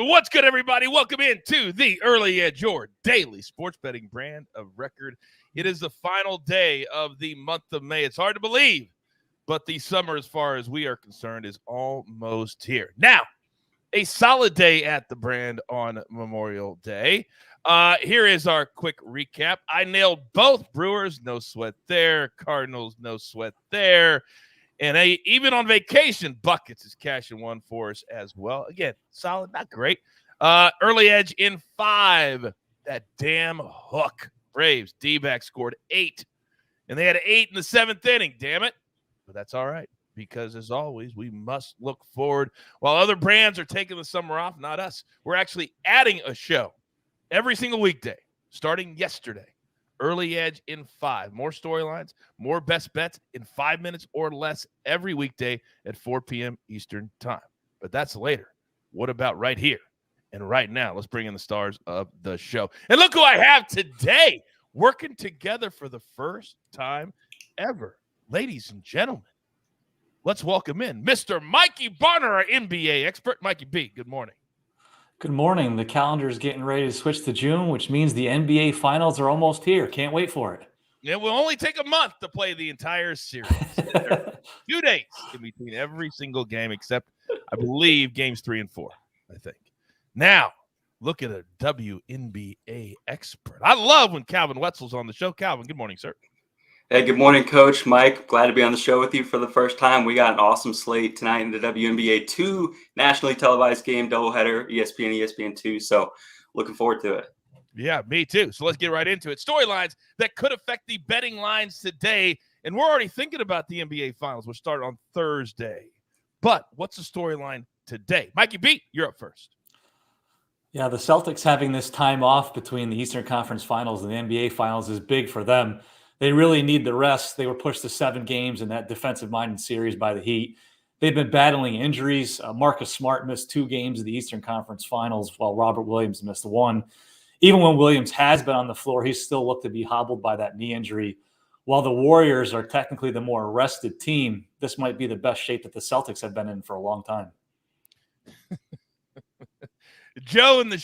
What's good, everybody? Welcome into the Early Edge, your daily sports betting brand of record. It is the final day of the month of May. It's hard to believe, but the summer, as far as we are concerned, is almost here. Now, a solid day at the brand on Memorial Day. Here is our quick recap. I nailed both Brewers, no sweat there. Cardinals, no sweat there. And even on vacation, Buckets is cashing one for us as well. Again, solid, not great. Early Edge in 5. That damn hook. Braves, D-back scored 8. And they had 8 in the 7th inning, damn it. But that's all right, because as always, we must look forward. While other brands are taking the summer off, not us. We're actually adding a show every single weekday, starting yesterday. Early Edge in 5. More storylines, more best bets in 5 minutes or less every weekday at 4 p.m. Eastern time. But that's later. What about right here and right now? Let's bring in the stars of the show. And look who I have today working together for the first time ever. Ladies and gentlemen, let's welcome in Mr. Mikey Barner, our NBA expert. Mikey B, good morning. Good morning. The calendar is getting ready to switch to June, which means the NBA Finals are almost here. Can't wait for it. It will only take a month to play the entire series. 2 days in between every single game, except, I believe, games 3 and 4, I think. Now, look at a WNBA expert. I love when Calvin Wetzel's on the show. Calvin, good morning, sir. Hey, good morning, Coach. Mike, glad to be on the show with you for the first time. We got an awesome slate tonight in the WNBA 2 nationally televised game doubleheader, ESPN, ESPN2. So looking forward to it. Yeah, me too. So let's get right into it. Storylines that could affect the betting lines today. And we're already thinking about the NBA Finals, which start on Thursday. But what's the storyline today? Mikey B, you're up first. Yeah, the Celtics having this time off between the Eastern Conference Finals and the NBA Finals is big for them. They really need the rest. They were pushed to 7 games in that defensive-minded series by the Heat. They've been battling injuries. Marcus Smart missed 2 games of the Eastern Conference Finals, while Robert Williams missed 1. Even when Williams has been on the floor, he's still looked to be hobbled by that knee injury. While the Warriors are technically the more rested team, this might be the best shape that the Celtics have been in for a long time. Joe in the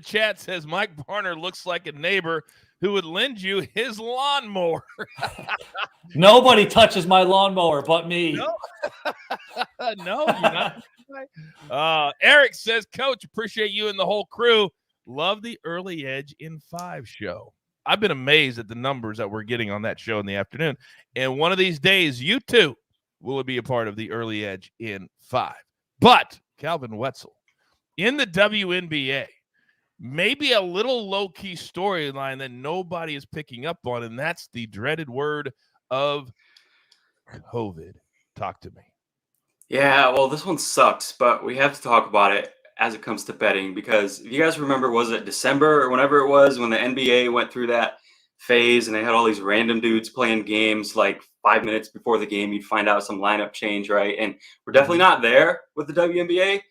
chat says Mike Barner looks like a neighbor who would lend you his lawnmower. Nobody touches my lawnmower but me. No, no, you're not. Eric says, Coach, appreciate you and the whole crew. Love the Early Edge in 5 show. I've been amazed at the numbers that we're getting on that show in the afternoon. And one of these days, you too will be a part of the Early Edge in 5. But Calvin Wetzel, in the WNBA, maybe a little low-key storyline that nobody is picking up on, and that's the dreaded word of COVID. Talk to me. Yeah, well, this one sucks, but we have to talk about it as it comes to betting, because if you guys remember, was it December or whenever it was when the NBA went through that phase and they had all these random dudes playing games like 5 minutes before the game, you'd find out some lineup change, right? And we're definitely not there with the WNBA.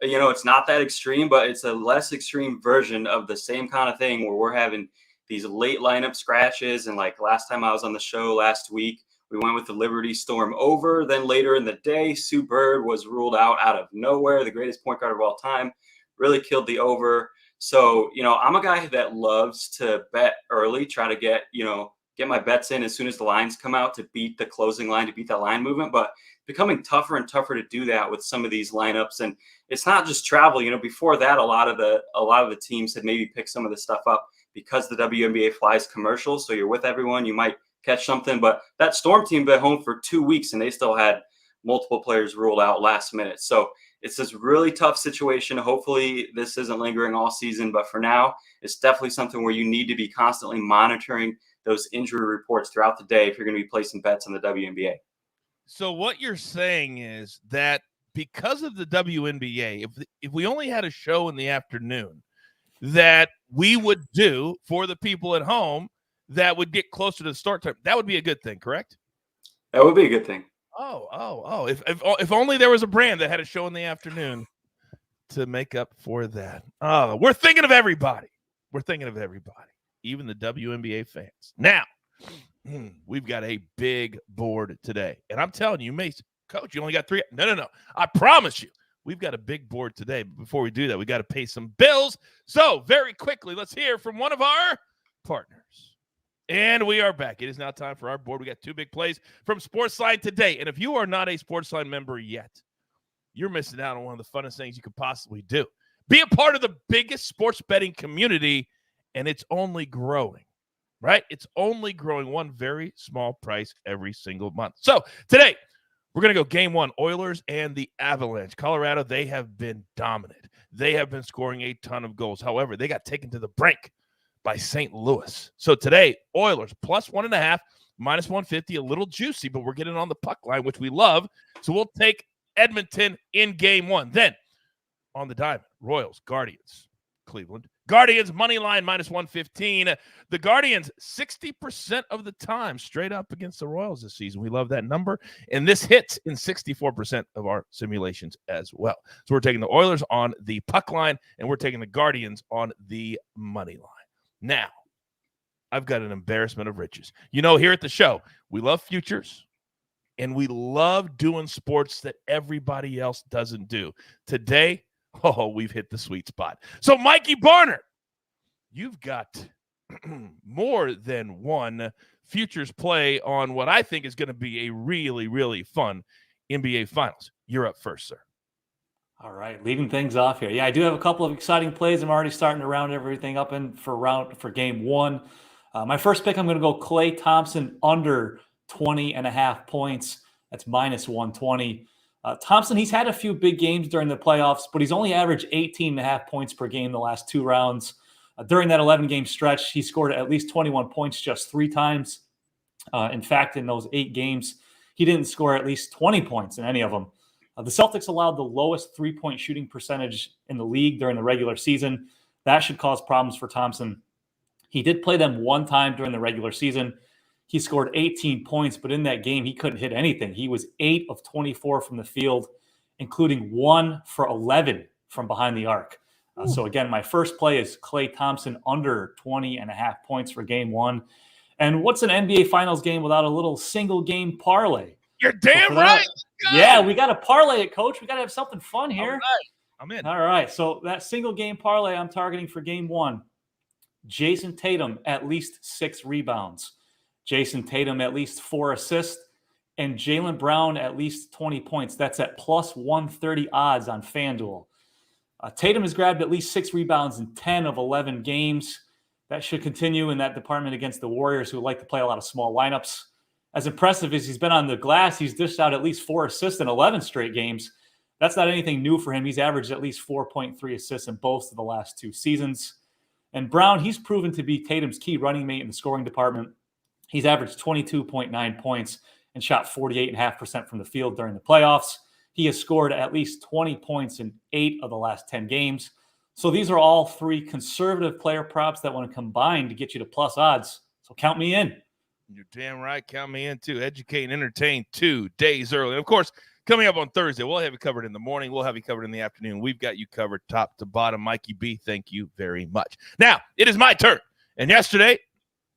You know, it's not that extreme, but it's a less extreme version of the same kind of thing where we're having these late lineup scratches. And like last time I was on the show last week, we went with the Liberty Storm over. Then later in the day, Sue Bird was ruled out of nowhere, the greatest point guard of all time, really killed the over. So, you know, I'm a guy that loves to bet early, try to get my bets in as soon as the lines come out to beat the closing line, to beat that line movement. But becoming tougher and tougher to do that with some of these lineups. And it's not just travel. You know, before that, a lot of the teams had maybe picked some of the stuff up because the WNBA flies commercials. So you're with everyone, you might catch something. But that Storm team been home for 2 weeks and they still had multiple players ruled out last minute. So it's this really tough situation. Hopefully this isn't lingering all season, but for now, it's definitely something where you need to be constantly monitoring those injury reports throughout the day if you're going to be placing bets on the WNBA. So what you're saying is that because of the WNBA, if we only had a show in the afternoon that we would do for the people at home that would get closer to the start time, that would be a good thing, correct? That would be a good thing. Oh. If only there was a brand that had a show in the afternoon to make up for that. Oh, we're thinking of everybody. We're thinking of everybody, even the WNBA fans. Now, we've got a big board today. And I'm telling you, Mason, Coach, you only got 3. No. I promise you, we've got a big board today. But before we do that, we got to pay some bills. So very quickly, let's hear from one of our partners. And we are back. It is now time for our board. We got 2 big plays from SportsLine today. And if you are not a SportsLine member yet, you're missing out on one of the funnest things you could possibly do. Be a part of the biggest sports betting community, and it's only growing, right? It's only growing one very small price every single month. So today, we're going to go game 1, Oilers and the Avalanche. Colorado, they have been dominant. They have been scoring a ton of goals. However, they got taken to the brink by St. Louis. So today, Oilers plus 1.5, minus 150, a little juicy, but we're getting on the puck line, which we love. So we'll take Edmonton in game 1. Then on the diamond, Royals, Guardians, Cleveland. Guardians, money line, minus 115. The Guardians, 60% of the time, straight up against the Royals this season. We love that number. And this hits in 64% of our simulations as well. So we're taking the Oilers on the puck line, and we're taking the Guardians on the money line. Now, I've got an embarrassment of riches. You know, here at the show, we love futures, and we love doing sports that everybody else doesn't do. Today, we've hit the sweet spot. So, Mikey Barner, you've got more than one futures play on what I think is going to be a really, really fun NBA Finals. You're up first, sir. All right, leading things off here. Yeah, I do have a couple of exciting plays. I'm already starting to round everything up for game 1. My first pick, I'm going to go Klay Thompson under 20.5 points. That's minus 120. Thompson, he's had a few big games during the playoffs, but he's only averaged 18.5 points per game the last 2 rounds. During that 11-game stretch, he scored at least 21 points just 3 times. In fact, in those 8 games, he didn't score at least 20 points in any of them. The Celtics allowed the lowest 3-point shooting percentage in the league during the regular season. That should cause problems for Thompson. He did play them 1 time during the regular season. He scored 18 points, but in that game, he couldn't hit anything. He was 8 of 24 from the field, including 1 for 11 from behind the arc. So again, my first play is Klay Thompson under 20.5 points for game 1. And what's an NBA Finals game without a little single game parlay? You're damn right. Yeah, we got to parlay it, Coach. We got to have something fun here. All right. I'm in. All right. So that single game parlay I'm targeting for game 1. Jason Tatum, at least 6 rebounds. Jason Tatum, at least 4 assists. And Jaylen Brown, at least 20 points. That's at plus 130 odds on FanDuel. Tatum has grabbed at least 6 rebounds in 10 of 11 games. That should continue in that department against the Warriors, who like to play a lot of small lineups. As impressive as he's been on the glass, he's dished out at least 4 assists in 11 straight games. That's not anything new for him. He's averaged at least 4.3 assists in both of the last 2 seasons. And Brown, he's proven to be Tatum's key running mate in the scoring department. He's averaged 22.9 points and shot 48.5% from the field during the playoffs. He has scored at least 20 points in 8 of the last 10 games. So these are all 3 conservative player props that want to combine to get you to plus odds. So count me in. You're damn right. Count me in, too. Educate and entertain 2 days early. And, of course, coming up on Thursday, we'll have you covered in the morning. We'll have you covered in the afternoon. We've got you covered top to bottom. Mikey B, thank you very much. Now, it is my turn. And yesterday,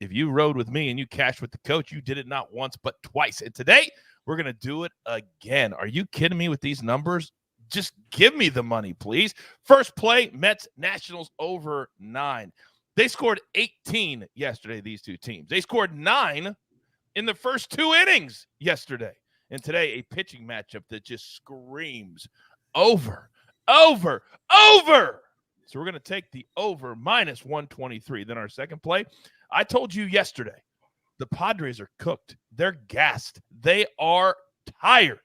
if you rode with me and you cashed with the coach, you did it not once but twice. And today, we're going to do it again. Are you kidding me with these numbers? Just give me the money, please. First play, Mets Nationals over 9. They scored 18 yesterday, these 2 teams. They scored 9 in the first 2 innings yesterday. And today, a pitching matchup that just screams over. So we're going to take the over minus 123. Then our second play, I told you yesterday, the Padres are cooked. They're gassed. They are tired.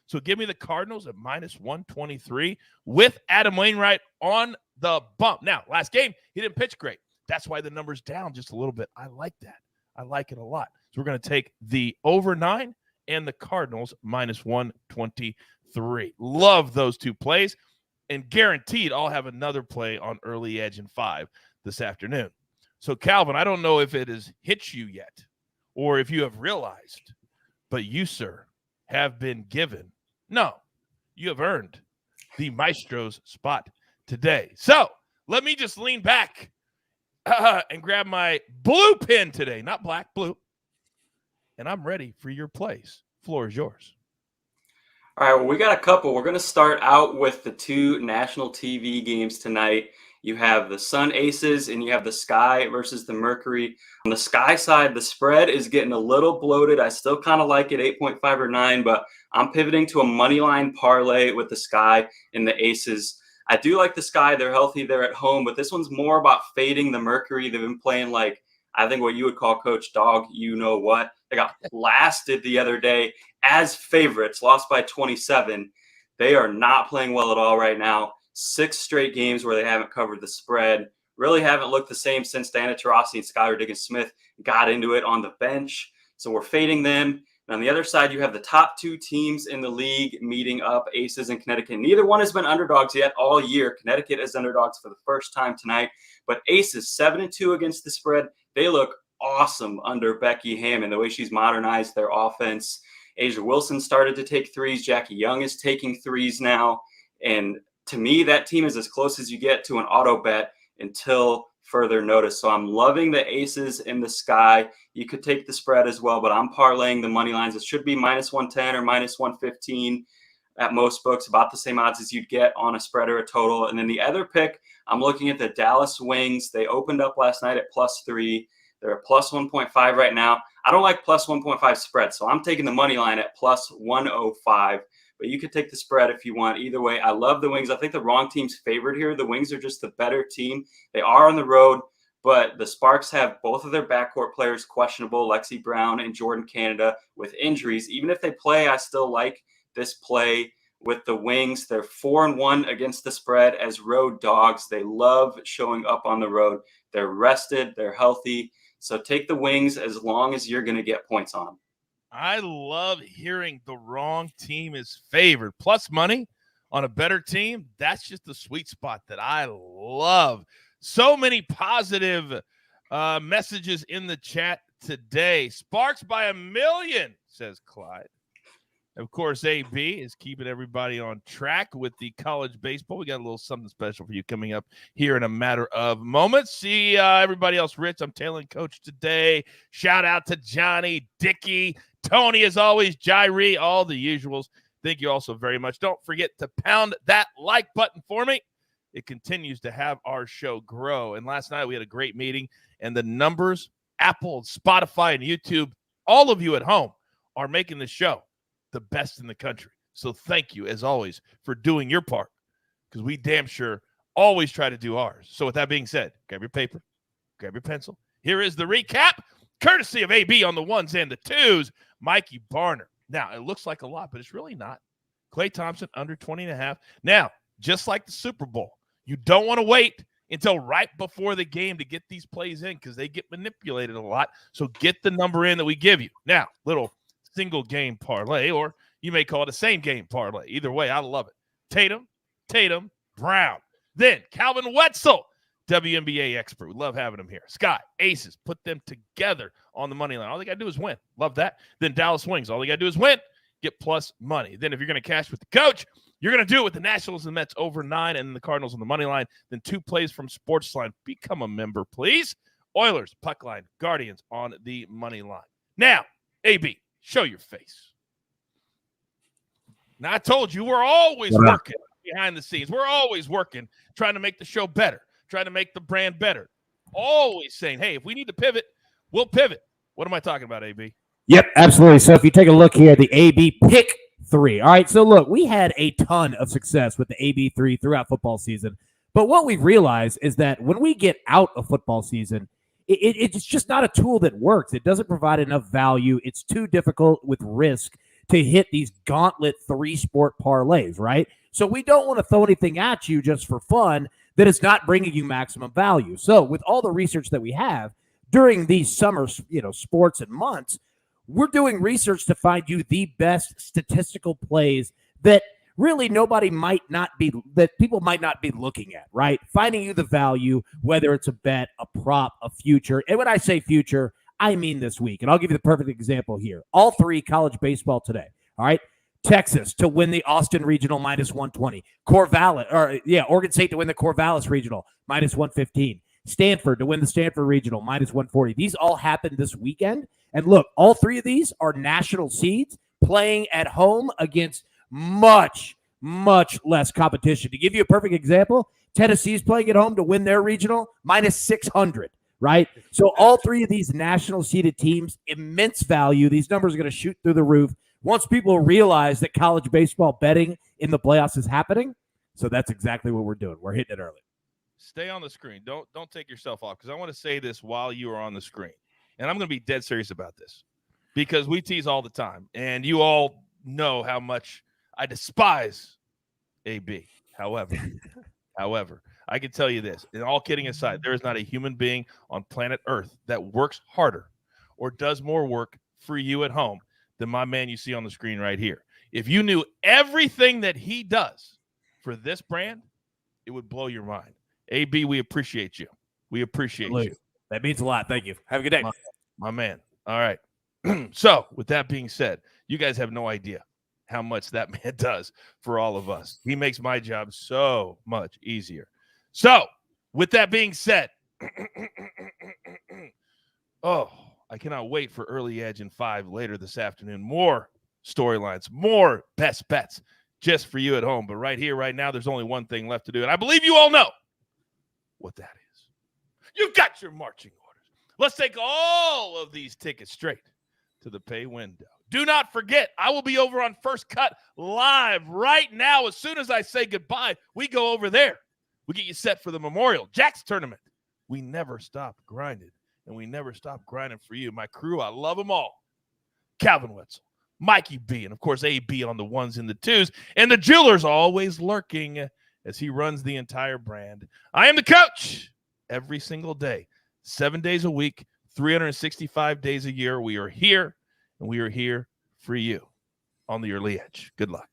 So give me the Cardinals at minus 123 with Adam Wainwright on the bump. Now, last game, he didn't pitch great. That's why the number's down just a little bit. I like that. I like it a lot. So we're going to take the over 9 and the Cardinals minus 123. Love those 2 plays. And guaranteed I'll have another play on early edge in 5 this afternoon. So, Calvin, I don't know if it has hit you yet or if you have realized, but you, sir, have been given. No, you have earned the Maestro's spot today. So let me just lean back and grab my blue pen today, not black, blue. And I'm ready for your plays. Floor is yours. All right, well, we got a couple. We're going to start out with the two national TV games tonight. You have the Sun Aces and you have the Sky versus the Mercury. On the Sky side, the spread is getting a little bloated. I still kind of like it, 8.5 or 9, but I'm pivoting to a money line parlay with the Sky and the Aces. I do like the Sky. They're healthy. They're at home, but this one's more about fading the Mercury. They've been playing like, I think what you would call Coach Dog, you know what. They got blasted the other day as favorites, lost by 27. They are not playing well at all right now. 6 straight games where they haven't covered the spread. Really haven't looked the same since Diana Taurasi and Skylar Diggins-Smith got into it on the bench. So we're fading them. And on the other side, you have the top 2 teams in the league meeting up, Aces and Connecticut. Neither one has been underdogs yet all year. Connecticut is underdogs for the first time tonight. But Aces, 7-2 against the spread. They look awesome under Becky Hammon, the way she's modernized their offense. Asia Wilson started to take threes. Jackie Young is taking threes now. And to me, that team is as close as you get to an auto bet until further notice. So I'm loving the Aces in the Sky. You could take the spread as well, but I'm parlaying the money lines. It should be -110 or -115 at most books, about the same odds as you'd get on a spread or a total. And then the other pick, I'm looking at the Dallas Wings. They opened up last night at +3. They're at +1.5 right now. I don't like +1.5 spread, so I'm taking the money line at +105. But you could take the spread if you want. Either way, I love the Wings. I think the wrong team's favored here. The Wings are just the better team. They are on the road, but the Sparks have both of their backcourt players questionable, Lexi Brown and Jordan Canada, with injuries. Even if they play, I still like this play with the Wings. They're 4-1 against the spread as road dogs. They love showing up on the road. They're rested. They're healthy. So take the Wings as long as you're going to get points on them. I love hearing the wrong team is favored. Plus money on a better team, that's just the sweet spot that I love. So many positive messages in the chat today. Sparks by 1,000,000, says Clyde. Of course, AB is keeping everybody on track with the college baseball. We got a little something special for you coming up here in a matter of moments. See everybody else, Rich. I'm tailing Coach today. Shout out to Johnny, Dicky, Tony, as always, Jairi, all the usuals. Thank you also very much. Don't forget to pound that like button for me. It continues to have our show grow. And last night we had a great meeting, and the numbers, Apple, Spotify, and YouTube, all of you at home are making the show the best in the country. So thank you, as always, for doing your part, because we damn sure always try to do ours. So with that being said, grab your paper, grab your pencil. Here is the recap, courtesy of AB on the ones and the twos, Mikey Barner. Now, it looks like a lot, but it's really not. Klay Thompson, under 20.5. Now, just like the Super Bowl, you don't want to wait until right before the game to get these plays in, because they get manipulated a lot. So get the number in that we give you. Now, little single game parlay, or you may call it a same game parlay. Either way, I love it. Tatum, Brown. Then Calvin Wetzel, WNBA expert. We love having him here. Scott, Aces, put them together on the money line. All they got to do is win. Love that. Then Dallas Wings. All they got to do is win. Get plus money. Then if you're going to cash with the coach, you're going to do it with the Nationals and Mets over 9 and the Cardinals on the money line. Then 2 plays from SportsLine. Become a member, please. Oilers, puck line, Guardians on the money line. Now, AB, show your face. Now, I told you we're always working behind the scenes. We're always working, trying to make the show better, trying to make the brand better. Always saying, hey, if we need to pivot, we'll pivot. What am I talking about, AB? Yep, absolutely. So if you take a look here, the AB pick 3. All right, so look, we had a ton of success with the AB 3 throughout football season. But what we've realized is that when we get out of football season, it's just not a tool that works. It doesn't provide enough value. It's too difficult with risk to hit these gauntlet 3-sport parlays, right? So we don't want to throw anything at you just for fun that is not bringing you maximum value. So with all the research that we have during these summer, sports and months, we're doing research to find you the best statistical plays that really people might not be looking at, right? Finding you the value, whether it's a bet, a prop, a future. And when I say future, I mean this week. And I'll give you the perfect example here. All 3 college baseball today, all right? Texas to win the Austin Regional -120. Oregon State to win the Corvallis Regional -115. Stanford to win the Stanford Regional -140. These all happened this weekend. And look, all 3 of these are national seeds playing at home against much less competition. To give you a perfect example, Tennessee's playing at home to win their regional minus 600, right? So all three of these national seeded teams, immense value. These numbers are going to shoot through the roof once people realize that college baseball betting in the playoffs is happening. So that's exactly what we're doing. We're hitting it early. Stay on the screen. Don't take yourself off, because I want to say this while you are on the screen. And I'm going to be dead serious about this because we tease all the time, and you all know how much I despise AB. However, I can tell you this, and all kidding aside, there is not a human being on planet Earth that works harder or does more work for you at home than my man you see on the screen right here. If you knew everything that he does for this brand, it would blow your mind. AB, we appreciate you. We appreciate you. That means a lot. Thank you. Have a good day. My man. All right. So with that being said, you guys have no idea how much that man does for all of us. He makes my job so much easier. So with that being said, I cannot wait for Early Edge in 5 later this afternoon. More storylines, more best bets just for you at home. But right here, right now, there's only one thing left to do. And I believe you all know what that is. You got your marching orders. Let's take all of these tickets straight to the pay window. Do not forget, I will be over on First Cut live right now. As soon as I say goodbye, we go over there. We get you set for the Memorial Jacks tournament. We never stop grinding, and we never stop grinding for you. My crew, I love them all. Calvin Wetzel, Mikey B, and of course AB on the ones and the twos, and the jeweler's always lurking as he runs the entire brand. I am the coach every single day, 7 days a week, 365 days a year. We are here, and we are here for you on the Early Edge. Good luck.